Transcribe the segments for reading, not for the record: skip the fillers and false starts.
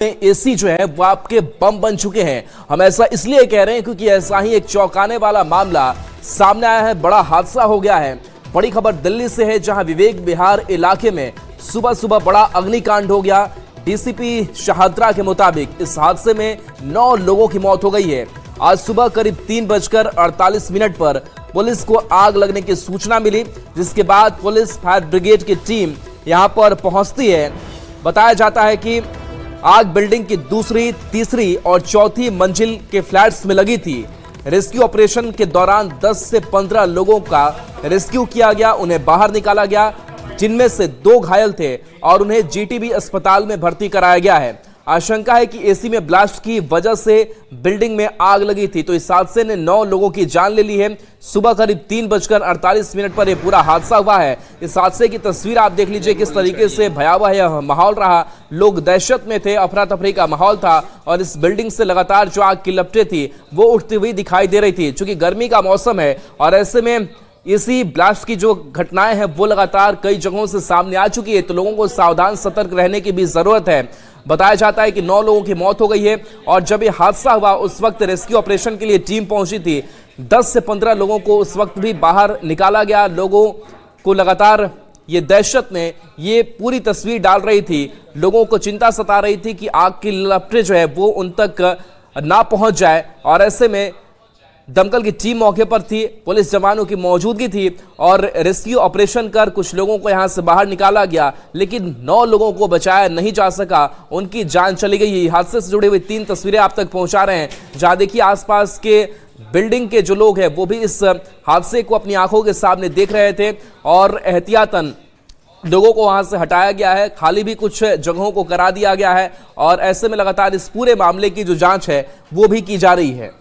AC जो है वो आपके बम बन चुके हैं। हम ऐसा इसलिए कह रहे हैं क्योंकि ऐसा ही एक चौंकाने वाला मामला सामने आया है। बड़ा हादसा हो गया है। बड़ी खबर दिल्ली से है, जहां विवेक विहार इलाके में सुबह सुबह बड़ा अग्निकांड हो गया। डीसीपी शाहदरा के मुताबिक इस हादसे में 9 लोगों की मौत हो गई है। आज सुबह करीब 3:48 पर पुलिस को आग लगने की सूचना मिली, जिसके बाद पुलिस फायर ब्रिगेड की टीम यहां पर पहुंचती है। बताया जाता है कि आग बिल्डिंग की दूसरी, तीसरी और चौथी मंजिल के फ्लैट्स में लगी थी। रेस्क्यू ऑपरेशन के दौरान 10 से 15 लोगों का रेस्क्यू किया गया, उन्हें बाहर निकाला गया, जिनमें से 2 घायल थे और उन्हें जीटीबी अस्पताल में भर्ती कराया गया है। आशंका है कि एसी में ब्लास्ट की वजह से बिल्डिंग में आग लगी थी। तो इस हादसे ने 9 लोगों की जान ले ली है। सुबह करीब 3:48 पर यह पूरा हादसा हुआ है। इस हादसे की तस्वीर आप देख लीजिए, किस तरीके से भयावह यह माहौल रहा। लोग दहशत में थे, अफरा तफरी का माहौल था और इस बिल्डिंग से लगातार जो आग की लपटें थी वो उठती हुई दिखाई दे रही थी। चूंकि गर्मी का मौसम है और ऐसे में इसी ब्लास्ट की जो घटनाएं हैं वो लगातार कई जगहों से सामने आ चुकी है, तो लोगों को सावधान सतर्क रहने की भी जरूरत है। बताया जाता है कि 9 लोगों की मौत हो गई है और जब ये हादसा हुआ उस वक्त रेस्क्यू ऑपरेशन के लिए टीम पहुंची थी। 10 से 15 लोगों को उस वक्त भी बाहर निकाला गया। लोगों को लगातार ये दहशत में ये पूरी तस्वीर डाल रही थी। लोगों को चिंता सता रही थी कि आग की लपटें जो है वो उन तक ना पहुंच जाए और ऐसे में दमकल की टीम मौके पर थी, पुलिस जवानों की मौजूदगी थी और रेस्क्यू ऑपरेशन कर कुछ लोगों को यहां से बाहर निकाला गया, लेकिन 9 लोगों को बचाया नहीं जा सका, उनकी जान चली गई। हादसे से जुड़ी हुई 3 तस्वीरें आप तक पहुंचा रहे हैं, जहां देखिए आसपास के बिल्डिंग के जो लोग हैं वो भी इस हादसे को अपनी आंखों के सामने देख रहे थे और एहतियातन लोगों को वहां से हटाया गया है। खाली भी कुछ जगहों को करा दिया गया है और ऐसे में लगातार इस पूरे मामले की जो जांच है वो भी की जा रही है।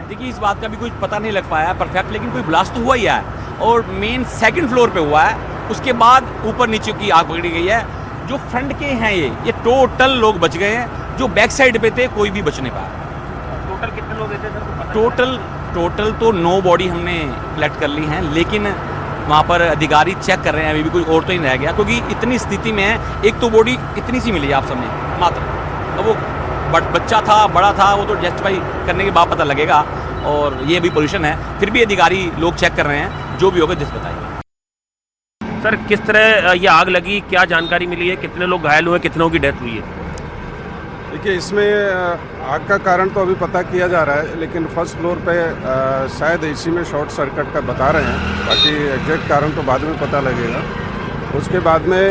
देखिए, इस बात का भी कुछ पता नहीं लग पाया परफेक्ट, लेकिन कोई ब्लास्ट तो हुआ ही है और मेन 2nd फ्लोर पे हुआ है। उसके बाद ऊपर नीचे की आग पकड़ी गई है। जो फ्रंट के हैं ये टोटल लोग बच गए हैं। जो बैक साइड पे थे कोई भी बच नहीं पाया। टोटल कितने लोग थे सर? टोटल तो 9 बॉडी हमने कलेक्ट कर ली हैं, लेकिन वहाँ पर अधिकारी चेक कर रहे हैं, अभी भी कोई और तो नहीं रह गया, क्योंकि इतनी स्थिति में है। एक तो बॉडी इतनी सी मिली है आप सबने मात्र, अब वो बच्चा था, बड़ा था, वो तो जस्टिफाई करने के बाद पता लगेगा और ये भी पोजीशन है। फिर भी अधिकारी लोग चेक कर रहे हैं, जो भी होगा जिस बताइए। सर, किस तरह ये आग लगी, क्या जानकारी मिली है, कितने लोग घायल हुए, कितनों की डेथ हुई है? देखिए, इसमें आग का कारण तो अभी पता किया जा रहा है, लेकिन फर्स्ट फ्लोर पे शायद एसी में शॉर्ट सर्किट का बता रहे हैं। बाकी एग्जैक्ट कारण तो बाद में पता लगेगा। उसके बाद में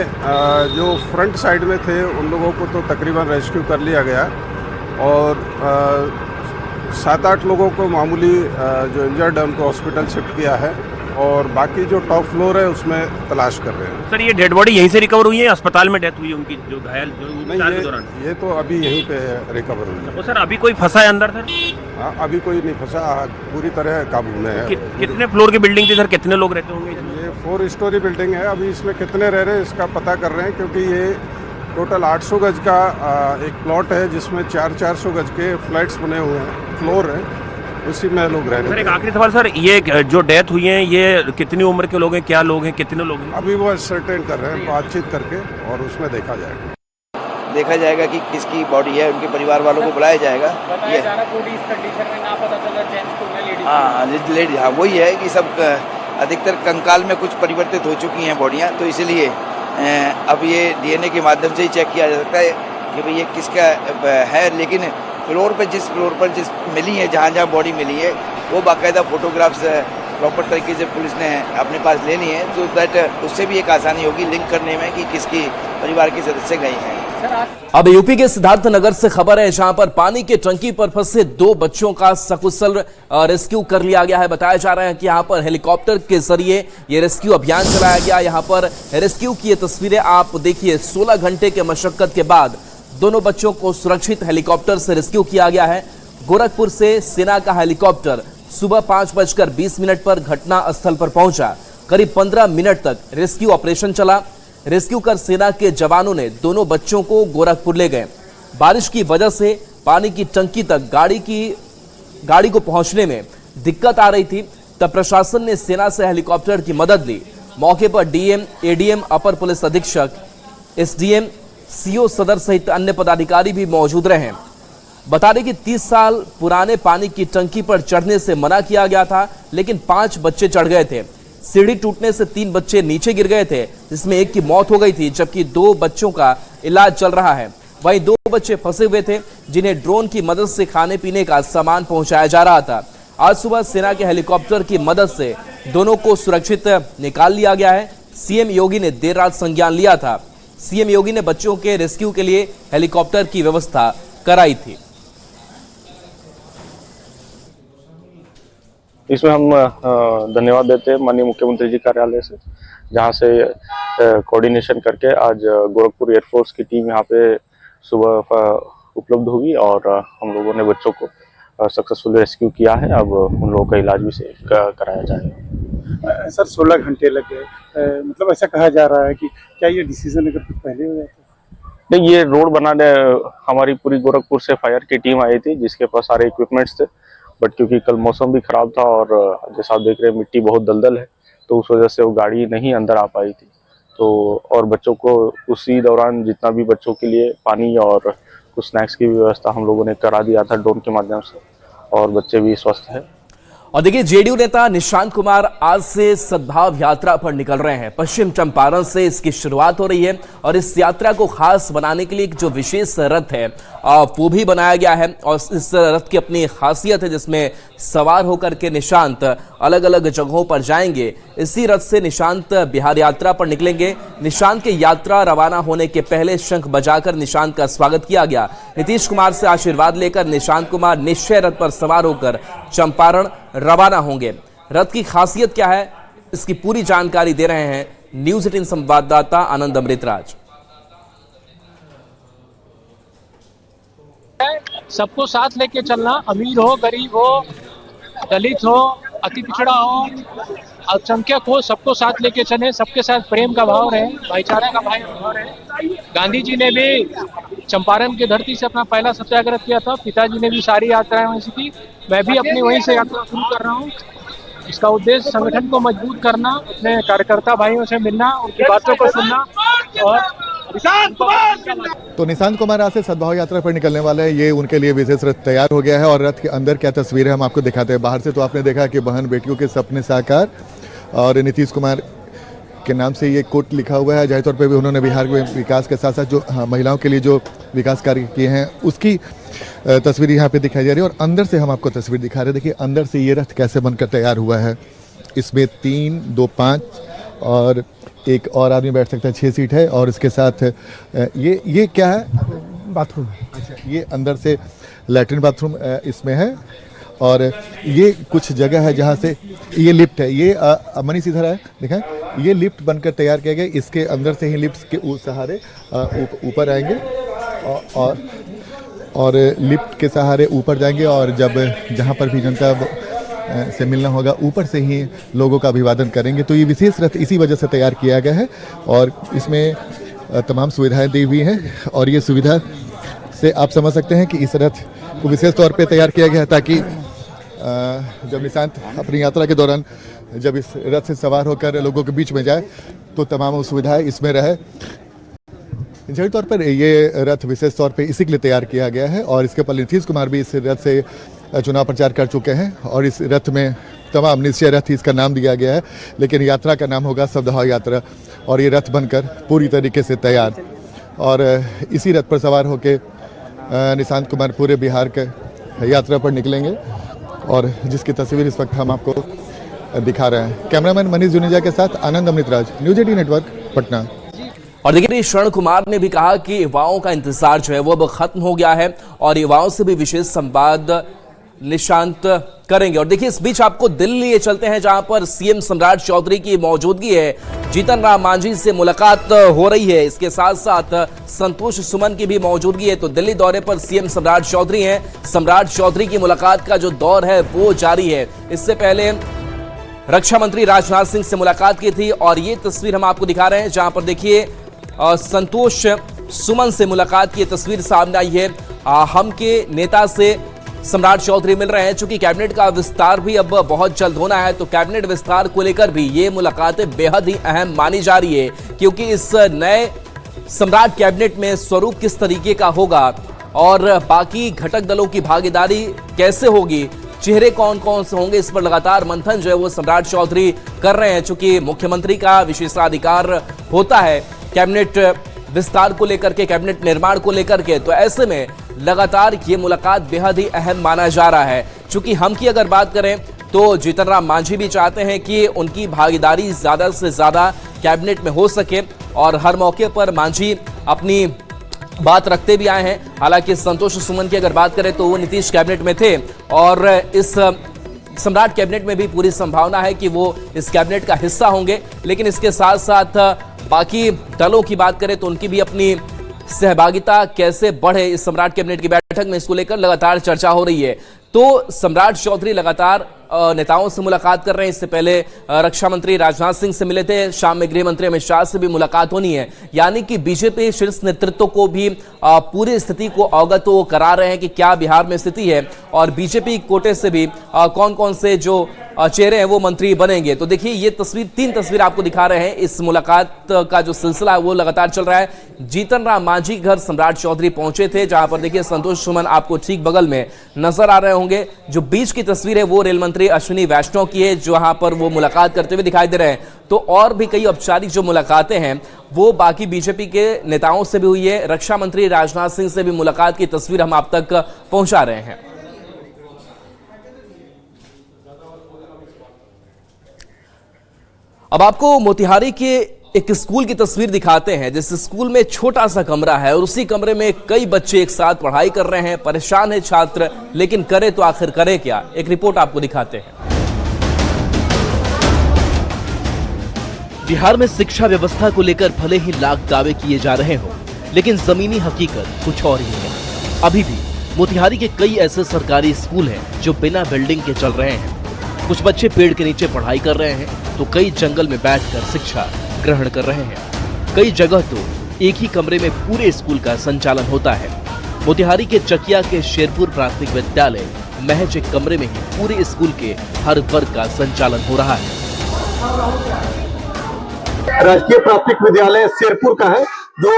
जो फ्रंट साइड में थे उन लोगों को तो तकरीबन रेस्क्यू कर लिया गया और 7-8 लोगों को मामूली जो इंजर्ड है उनको हॉस्पिटल शिफ्ट किया है और बाकी जो टॉप फ्लोर है उसमें तलाश कर रहे हैं। सर, ये डेड बॉडी यहीं से रिकवर हुई है, अस्पताल में डेथ हुई है उनकी, जो घायल जो उपचार के दौरान? ये तो अभी यहीं पे रिकवर हुई है। तो सर, अभी कोई फंसा है अंदर सर? हाँ, अभी कोई नहीं फंसा, पूरी तरह काबू में है। कितने फ्लोर की बिल्डिंग थी सर, कितने लोग रहते होंगे? ये 4 स्टोरी बिल्डिंग है। अभी इसमें कितने रह रहे हैं इसका पता कर रहे हैं, क्योंकि ये टोटल 800 गज का एक प्लॉट है जिसमें 400 गज के फ्लैट्स बने हुए हैं, फ्लोर है, उसी में लोग रह रहे हैं। सर, एक आखिरी सवाल सर, ये जो डेथ हुई है ये कितनी उम्र के लोग हैं, क्या लोग हैं, कितने लोग हैं? अभी वो सर्टेन कर रहे हैं बातचीत करके और उसमें देखा जाएगा कि किसकी बॉडी है। उनके परिवार वालों को बुलाया जाएगा। ये हाँ, लेडीज, हाँ वही है कि सब अधिकतर कंकाल में कुछ परिवर्तित हो चुकी हैं बॉडियाँ, तो इसलिए अब ये डीएनए के माध्यम से ही चेक किया जा सकता है कि भाई ये किसका है। लेकिन फ्लोर पर जिस मिली है, जहाँ बॉडी मिली है, वो बाकायदा फोटोग्राफ्स प्रॉपर तरीके से पुलिस ने अपने पास ले लिए हैं, तो दैट उससे भी एक आसानी होगी लिंक करने में कि किसकी परिवार के सदस्य गए हैं। अब यूपी के सिद्धार्थ नगर से खबर है, जहां पर पानी के टंकी पर फंसे 2 बच्चों का सकुशल रेस्क्यू कर लिया गया है। बताया जा रहा है कि यहां पर हेलीकॉप्टर के जरिए ये रेस्क्यू अभियान चलाया गया। यहां पर रेस्क्यू की ये तस्वीरें आप देखिए। 16 घंटे के मशक्कत के बाद दोनों बच्चों को सुरक्षित हेलीकॉप्टर से रेस्क्यू किया गया है। गोरखपुर से सेना का हेलीकॉप्टर सुबह 5:20 पर घटना स्थल पर पहुंचा। करीब 15 मिनट तक रेस्क्यू ऑपरेशन चला। रेस्क्यू कर सेना के जवानों ने दोनों बच्चों को गोरखपुर ले गए। बारिश की वजह से पानी की टंकी तक गाड़ी को पहुंचने में दिक्कत आ रही थी, तब प्रशासन ने सेना से हेलीकॉप्टर की मदद ली। मौके पर डीएम, एडीएम, अपर पुलिस अधीक्षक एसडीएम, सीओ सदर सहित अन्य पदाधिकारी भी मौजूद रहे। बता दें कि 30 साल पुराने पानी की टंकी पर चढ़ने से मना किया गया था, लेकिन 5 बच्चे चढ़ गए थे। सीढ़ी टूटने से 3 बच्चे नीचे गिर गए थे, जिसमें एक की मौत हो गई थी, जबकि 2 बच्चों का इलाज चल रहा है। वहीं 2 बच्चे फंसे हुए थे, जिन्हें ड्रोन की मदद से खाने पीने का सामान पहुंचाया जा रहा था। आज सुबह सेना के हेलीकॉप्टर की मदद से दोनों को सुरक्षित निकाल लिया गया है। सीएम योगी ने देर रात संज्ञान लिया था। सीएम योगी ने बच्चों के रेस्क्यू के लिए हेलीकॉप्टर की व्यवस्था कराई थी। इसमें हम धन्यवाद देते हैं माननीय मुख्यमंत्री जी कार्यालय से, जहां से कोऑर्डिनेशन करके आज गोरखपुर एयरफोर्स की टीम यहां पे सुबह उपलब्ध हुई और हम लोगों ने बच्चों को सक्सेसफुल रेस्क्यू किया है। अब उन लोगों का इलाज भी से कराया जाएगा। सर 16 घंटे लग गए, मतलब ऐसा कहा जा रहा है कि क्या ये डिसीजन अगर कुछ पहले हो जाता? नहीं, ये रोड बनाने हमारी पूरी गोरखपुर से फायर की टीम आई थी, जिसके पास सारे इक्विपमेंट्स थे, बट क्योंकि कल मौसम भी खराब था और जैसा आप देख रहे हैं मिट्टी बहुत दलदल है, तो उस वजह से वो गाड़ी नहीं अंदर आ पाई थी। तो और बच्चों को उसी दौरान जितना भी बच्चों के लिए पानी और कुछ स्नैक्स की व्यवस्था हम लोगों ने करा दिया था ड्रोन के माध्यम से, और बच्चे भी स्वस्थ हैं। और देखिए, जेडीयू नेता निशांत कुमार आज से सद्भाव यात्रा पर निकल रहे हैं। पश्चिम चंपारण से इसकी शुरुआत हो रही है और इस यात्रा को खास बनाने के लिए एक जो विशेष रथ है वो भी बनाया गया है। और इस रथ की अपनी खासियत है, जिसमें सवार होकर के निशांत अलग अलग जगहों पर जाएंगे। इसी रथ से निशांत बिहार यात्रा पर निकलेंगे। निशांत की यात्रा रवाना होने के पहले शंख बजाकर निशांत का स्वागत किया गया। नीतीश कुमार से आशीर्वाद लेकर निशांत कुमार निश्चय रथ पर सवार होकर चंपारण रवाना होंगे। रथ की खासियत क्या है, इसकी पूरी जानकारी दे रहे हैं न्यूज 18 संवाददाता आनंद अमृतराज। सबको साथ लेके चलना, अमीर हो, गरीब हो, दलित हो, अति पिछड़ा हो, अल्पसंख्यक हो, सबको साथ लेके चले। सबके साथ प्रेम का भाव रहे, भाईचारे का भाव रहे। गांधी जी ने भी चंपारण की धरती से अपना पहला सत्याग्रह किया था। पिताजी ने भी सारी यात्राएं वहीं से की। मैं भी अपनी वहीं से यात्रा शुरू कर रहा हूँ। इसका उद्देश्य संगठन को मजबूत करना, अपने कार्यकर्ता भाइयों से मिलना, उनकी बातों को सुनना। और तो निशांत कुमार आज से सद्भाव यात्रा पर निकलने वाले हैं। ये उनके लिए विशेष रथ तैयार हो गया है और रथ के अंदर क्या तस्वीर है हम आपको दिखाते हैं। बाहर से तो आपने देखा कि बहन बेटियों के सपने साकार, और नीतीश कुमार के नाम से ये कोट लिखा हुआ है। जाहिर तौर पे भी उन्होंने बिहार के विकास के साथ साथ जो महिलाओं के लिए जो विकास कार्य किए हैं उसकी तस्वीर यहाँ पे दिखाई जा रही है। और अंदर से हम आपको तस्वीर दिखा रहे हैं। देखिए अंदर से ये रथ कैसे बनकर तैयार हुआ है। इसमें 3, 2, 5 और एक और आदमी बैठ सकता है, 6 सीट है। और इसके साथ ये क्या है, बाथरूम। अच्छा, ये अंदर से लैट्रिन बाथरूम इसमें है। और ये कुछ जगह है जहाँ से ये लिफ्ट है। ये मनीष इधर है, दिखाएं, ये लिफ्ट बनकर तैयार किया गया। इसके अंदर से ही लिफ्ट के सहारे ऊपर आएंगे और लिफ्ट के सहारे ऊपर जाएंगे। और जब जहाँ पर भी जनता से मिलना होगा ऊपर से ही लोगों का अभिवादन करेंगे। तो ये विशेष रथ इसी वजह से तैयार किया गया है और इसमें तमाम सुविधाएं दी हुई हैं। और ये सुविधा से आप समझ सकते हैं कि इस रथ को विशेष तौर पे तैयार किया गया है ताकि जब निशांत अपनी यात्रा के दौरान जब इस रथ से सवार होकर लोगों के बीच में जाए तो तमाम सुविधाएं इसमें रहे। जाहिर तौर पर ये रथ विशेष तौर पे इसी के लिए तैयार किया गया है। और इसके ऊपर नीतीश कुमार भी इस रथ से चुनाव प्रचार कर चुके हैं और इस रथ में तमाम निश्चय रथ इसका नाम दिया गया है, लेकिन यात्रा का नाम होगा सद्भाव यात्रा। और ये रथ बनकर पूरी तरीके से तैयार, और इसी रथ पर सवार होकर निशांत कुमार पूरे बिहार के यात्रा पर निकलेंगे और जिसकी तस्वीर इस वक्त हम आपको दिखा रहे हैं। कैमरामैन मनीष जुनेजा के साथ आनंद अमृतराज, न्यूज 18 नेटवर्क, पटना। और देखिए, शरण कुमार ने भी कहा कि युवाओं का इंतजार जो है वो अब खत्म हो गया है और युवाओं से भी विशेष संवाद निशांत करेंगे। और देखिए, इस बीच आपको दिल्ली लिए चलते हैं जहां पर सीएम सम्राट चौधरी की मौजूदगी है। जीतन राम मांझी से मुलाकात हो रही है, इसके साथ साथ संतोष सुमन की भी मौजूदगी है। तो दिल्ली दौरे पर सीएम सम्राट चौधरी हैं। सम्राट चौधरी की मुलाकात का जो दौर है वो जारी है। इससे पहले रक्षा मंत्री राजनाथ सिंह से मुलाकात की थी और ये तस्वीर हम आपको दिखा रहे हैं जहां पर देखिए संतोष सुमन से मुलाकात की तस्वीर सामने आई है। हम के नेता से सम्राट चौधरी मिल रहे हैं। चूंकि कैबिनेट का विस्तार भी अब बहुत जल्द होना है, तो कैबिनेट विस्तार को लेकर भी ये मुलाकातें बेहद ही अहम मानी जा रही है, क्योंकि इस नए सम्राट कैबिनेट में स्वरूप किस तरीके का होगा और बाकी घटक दलों की भागीदारी कैसे होगी, चेहरे कौन कौन से होंगे, इस पर लगातार मंथन जो है वो सम्राट चौधरी कर रहे हैं। चूंकि मुख्यमंत्री का विशेषाधिकार होता है कैबिनेट विस्तार को लेकर के, कैबिनेट निर्माण को लेकर के, तो ऐसे में लगातार ये मुलाकात बेहद ही अहम माना जा रहा है। चूंकि हम की अगर बात करें तो जीतन राम मांझी भी चाहते हैं कि उनकी भागीदारी ज्यादा से ज्यादा कैबिनेट में हो सके और हर मौके पर मांझी अपनी बात रखते भी आए हैं। हालांकि संतोष सुमन की अगर बात करें तो वो नीतीश कैबिनेट में थे और इस सम्राट कैबिनेट में भी पूरी संभावना है कि वो इस कैबिनेट का हिस्सा होंगे। लेकिन इसके साथ साथ बाकी दलों की बात करें तो उनकी भी अपनी सहभागिता कैसे बढ़े इस सम्राट कैबिनेट की बैठक में, इसको लेकर लगातार चर्चा हो रही है। तो सम्राट चौधरी लगातार नेताओं से मुलाकात कर रहे हैं। इससे पहले रक्षा मंत्री राजनाथ सिंह से मिले थे, शाम में गृह मंत्री अमित शाह से भी मुलाकात होनी है। यानी कि बीजेपी शीर्ष नेतृत्व को भी पूरी स्थिति को अवगत वो करा रहे हैं कि क्या बिहार में स्थिति है और बीजेपी कोटे से भी कौन कौन से जो चेहरे हैं वो मंत्री बनेंगे। तो देखिए ये तीन तस्वीर आपको दिखा रहे हैं। इस मुलाकात का जो सिलसिला है वो लगातार चल रहा है। जीतन राम मांझी के घर सम्राट चौधरी पहुंचे थे, जहां पर देखिए संतोष सुमन आपको ठीक बगल में नजर आ रहे होंगे। जो बीच की तस्वीर है वो रेल मंत्री अश्विनी वैष्णव की है, जहां पर वो मुलाकात करते हुए दिखाई दे रहे हैं। तो और भी कई औपचारिक जो मुलाकातें हैं वो बाकी बीजेपी के नेताओं से भी हुई है। रक्षा मंत्री राजनाथ सिंह से भी मुलाकात की तस्वीर हम आप तक पहुंचा रहे हैं। अब आपको मोतिहारी के एक स्कूल की तस्वीर दिखाते हैं, जिस स्कूल में छोटा सा कमरा है और उसी कमरे में कई बच्चे एक साथ पढ़ाई कर रहे हैं। परेशान है छात्र, लेकिन करे तो आखिर करे क्या, एक रिपोर्ट आपको दिखाते हैं। बिहार में शिक्षा व्यवस्था को लेकर भले ही लाख दावे किए जा रहे हों, लेकिन जमीनी हकीकत कुछ और ही है। अभी भी मोतिहारी के कई ऐसे सरकारी स्कूल हैं जो बिना बिल्डिंग के चल रहे हैं। कुछ बच्चे पेड़ के नीचे पढ़ाई कर रहे हैं तो कई जंगल में बैठकर शिक्षा ग्रहण कर रहे हैं। कई जगह तो एक ही कमरे में पूरे स्कूल का संचालन होता है। मोतिहारी के चकिया के शेरपुर प्राथमिक विद्यालय महज एक कमरे में ही पूरे स्कूल के हर वर्ग का संचालन हो रहा है। राजकीय प्राथमिक विद्यालय शेरपुर का है जो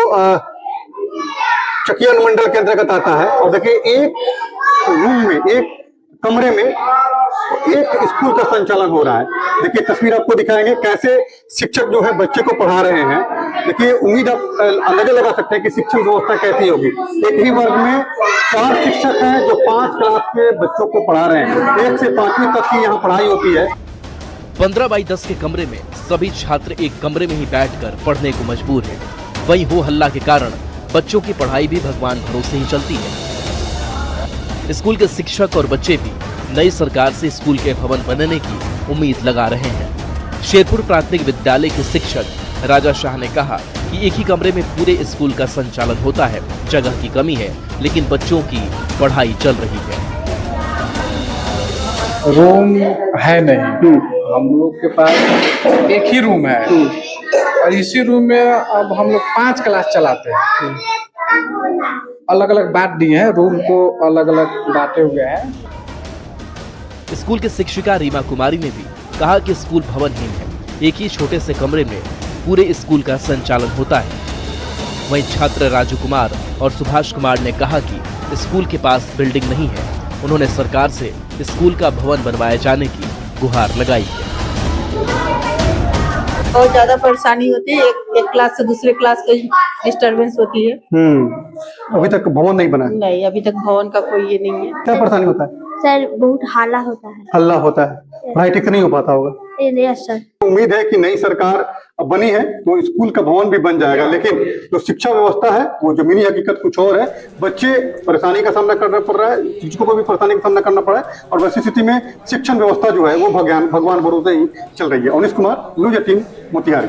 चकिया अनुमंडल के अंतर्गत आता है। और देखिए एक रूम में, एक कमरे में एक स्कूल का संचालन हो रहा है। देखिए तस्वीर आपको दिखाएंगे कैसे शिक्षक जो है बच्चे को पढ़ा रहे हैं। देखिए उम्मीद आप अंदाजा लगा सकते हैं कि शिक्षण व्यवस्था कैसी होगी। एक ही वर्ग में 4 शिक्षक हैं जो 5 क्लास के बच्चों को पढ़ा रहे हैं। 1 से 5वीं तक की यहाँ पढ़ाई होती है। 15 बाई 10 के कमरे में सभी छात्र एक कमरे में ही बैठकर पढ़ने को मजबूर हैं। वहीं हो हल्ला के कारण बच्चों की पढ़ाई भी भगवान भरोसे ही चलती है। स्कूल के शिक्षक और बच्चे भी नई सरकार से स्कूल के भवन बनने की उम्मीद लगा रहे हैं। शेरपुर प्राथमिक विद्यालय के शिक्षक राजा शाह ने कहा कि एक ही कमरे में पूरे स्कूल का संचालन होता है। जगह की कमी है, लेकिन बच्चों की पढ़ाई चल रही है। रूम है नहीं, हम लोग के पास एक ही रूम है और इसी रूम में अब हम लोग 5 क्लास चलाते हैं। अलग अलग बांट दिए हैं, रूम को अलग अलग बांटे हुए हैं। स्कूल के शिक्षिका रीमा कुमारी ने भी कहा कि स्कूल भवनहीन है, एक ही छोटे से कमरे में पूरे स्कूल का संचालन होता है। वहीं छात्र राजू कुमार और सुभाष कुमार ने कहा कि स्कूल के पास बिल्डिंग नहीं है। उन्होंने सरकार से स्कूल का भवन बनवाए जाने की गुहार लगाई है। बहुत ज्यादा परेशानी होती है, एक क्लास से दूसरे क्लास की डिस्टरबेंस होती है। अभी तक भवन नहीं बना है? नहीं, अभी तक भवन का कोई ये नहीं है। क्या परेशानी होता है सर? बहुत हल्ला होता है। हल्ला होता है, पढ़ाई ठीक से नहीं हो पाता होगा। Yes sir. उम्मीद है कि नई सरकार बनी है तो स्कूल का भवन भी बन जाएगा, लेकिन जो शिक्षा व्यवस्था है वो जमीनी हकीकत कुछ और है। बच्चे परेशानी का सामना करना पड़ रहा है, शिक्षकों को भी परेशानी का सामना करना पड़ा है और वैसी स्थिति में शिक्षण व्यवस्था जो है वो भगवान भरोसे ही चल रही है। अनिश कुमार, न्यूज़ 18 मोतिहारी।